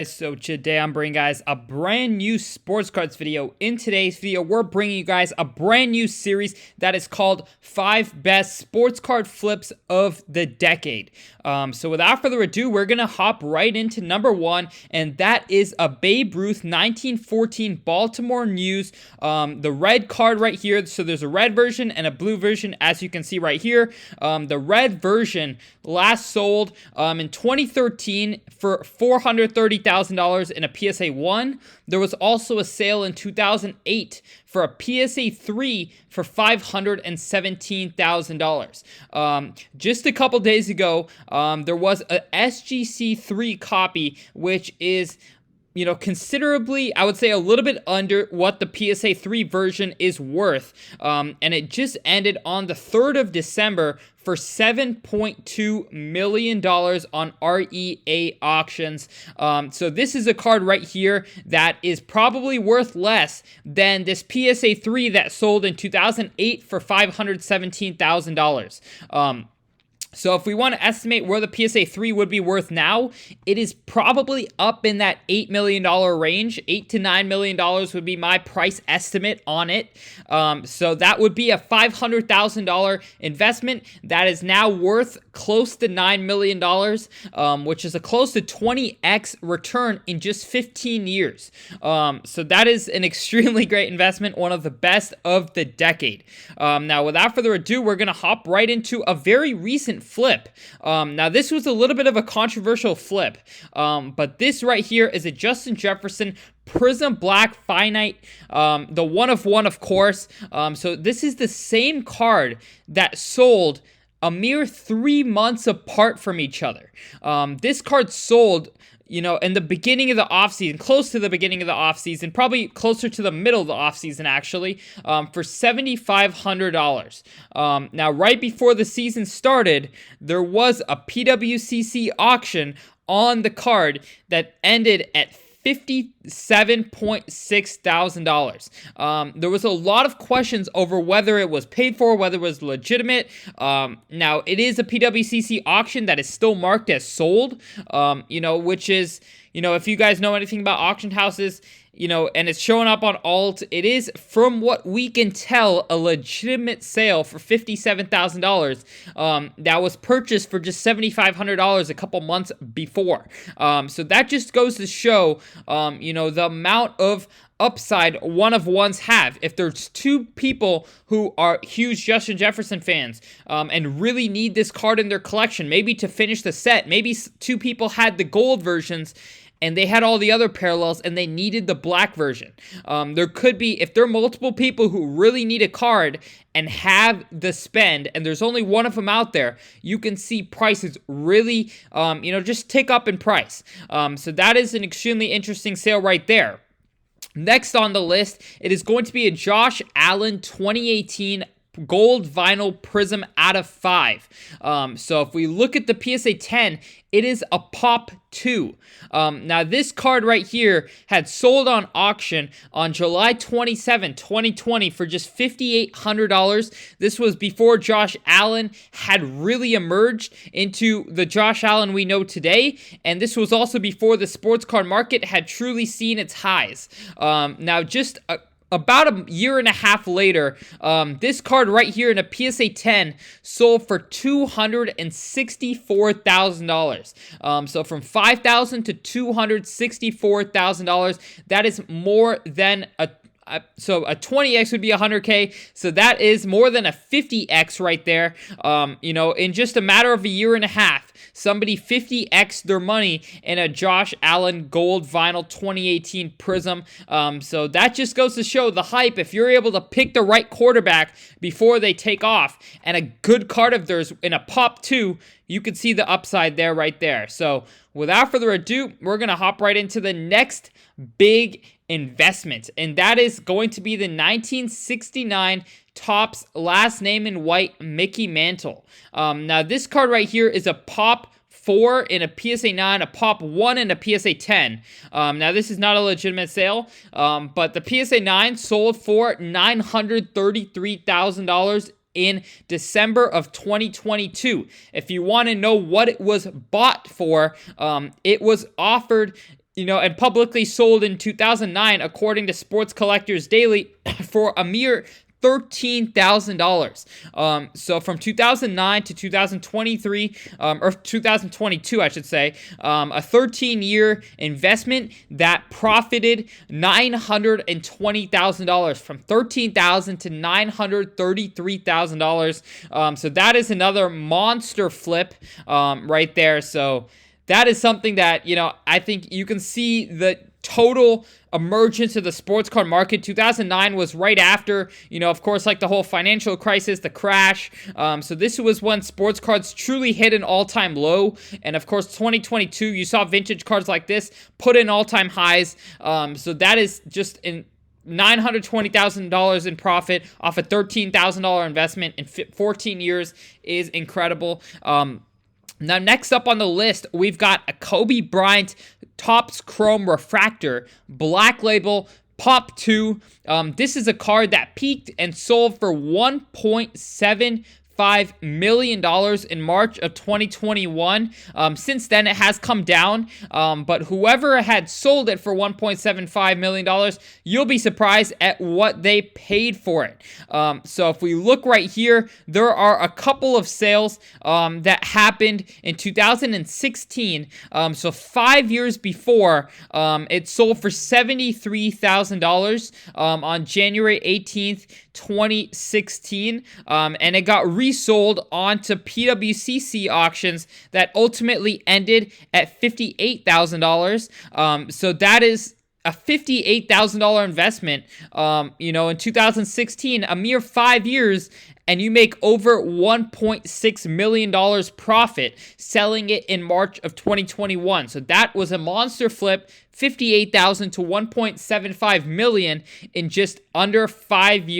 So today I'm bringing guys a brand new sports cards video. In today's video, we're bringing you guys a brand new series that is called 5 Best Sports Card Flips of the Decade. So without further ado, we're going to hop right into number 1, and that is a Babe Ruth 1914 Baltimore News. The red card right here, so there's a red version and a blue version, as you can see right here. The red version last sold in 2013 for $430,000 in a PSA 1. There was also a sale in 2008 for a PSA 3 for $517,000. Just a couple days ago, there was a SGC 3 copy, which is considerably, I would say a little bit under what the PSA 3 version is worth. And it just ended on the 3rd of December for $7.2 million on REA auctions. So this is a card right here that is probably worth less than this PSA 3 that sold in 2008 for $517,000. So if we want to estimate where the PSA 3 would be worth now, it is probably up in that $8 million range. $8 to $9 million would be my price estimate on it. So that would be a $500,000 investment that is now worth close to $9 million, which is a close to 20x return in just 15 years. So that is an extremely great investment, one of the best of the decade. Now, without further ado, we're going to hop right into a very recent flip. Now this was a little bit of a controversial flip, but this right here is a Justin Jefferson Prism Black Finite, the 1 of 1, of course. So this is the same card that sold a mere 3 months apart from each other. This card sold in the beginning of the offseason, close to the beginning of the offseason, probably closer to the middle of the offseason, actually, for $7,500. Now, right before the season started, there was a PWCC auction on the card that ended at $57,600. There was a lot of questions over whether it was paid for, whether it was legitimate. Now, it is a PWCC auction that is still marked as sold, which is, if you guys know anything about auction houses, and it's showing up on alt, it is, from what we can tell, a legitimate sale for $57,000 that was purchased for just $7,500 a couple months before. So that just goes to show, the amount of upside 1 of 1s have. If there's 2 people who are huge Justin Jefferson fans and really need this card in their collection, maybe to finish the set, maybe 2 people had the gold versions and they had all the other parallels and they needed the black version. There could be, if there are multiple people who really need a card and have the spend, and there's only 1 of them out there, you can see prices really, just tick up in price. So that is an extremely interesting sale right there. Next on the list, it is going to be a Josh Allen 2018 gold vinyl prism out of 5. So if we look at the PSA 10, it is a pop 2. Now this card right here had sold on auction on July 27, 2020 for just $5,800. This was before Josh Allen had really emerged into the Josh Allen we know today, and this was also before the sports card market had truly seen its highs. Now just about a year and a half later, this card right here in a PSA 10 sold for $264,000. So from $5,000 to $264,000, that is more than so a 20x would be 100K. So that is more than a 50x right there. In just a matter of a year and a half, somebody 50x their money in a Josh Allen gold vinyl 2018 prism. So that just goes to show the hype. If you're able to pick the right quarterback before they take off and a good card of theirs in a pop 2, you can see the upside there right there. So without further ado, we're going to hop right into the next big investment, and that is going to be the 1969 Topps last name in white Mickey Mantle. Now this card right here is a pop 4 in a PSA 9, a pop 1 in a PSA 10. Now this is not a legitimate sale, but the PSA 9 sold for $933,000 in December of 2022. If you want to know what it was bought for, it was offered and publicly sold in 2009, according to Sports Collectors Daily, for a mere $13,000. So from 2009 to 2023, or 2022, I should say, a 13-year investment that profited $920,000, from $13,000 to $933,000. So that is another monster flip right there. So that is something that, I think you can see the total emergence of the sports card market. 2009 was right after, of course, like the whole financial crisis, the crash. So this was when sports cards truly hit an all-time low. And of course, 2022, you saw vintage cards like this put in all-time highs. So that is just in $920,000 in profit off a $13,000 investment in 14 years is incredible. Now, next up on the list, we've got a Kobe Bryant Topps Chrome Refractor Black Label Pop 2. This is a card that peaked and sold for $1.75 million in March of 2021. Since then, it has come down, but whoever had sold it for $1.75 million, you'll be surprised at what they paid for it. So if we look right here, there are a couple of sales that happened in 2016. So 5 years before, it sold for $73,000 on January 18th, 2016, and it got resold onto PWCC auctions that ultimately ended at $58,000. So that is a $58,000 investment, in 2016, a mere 5 years, and you make over $1.6 million profit selling it in March of 2021. So that was a monster flip, $58,000 to $1.75 million in just under 5 years.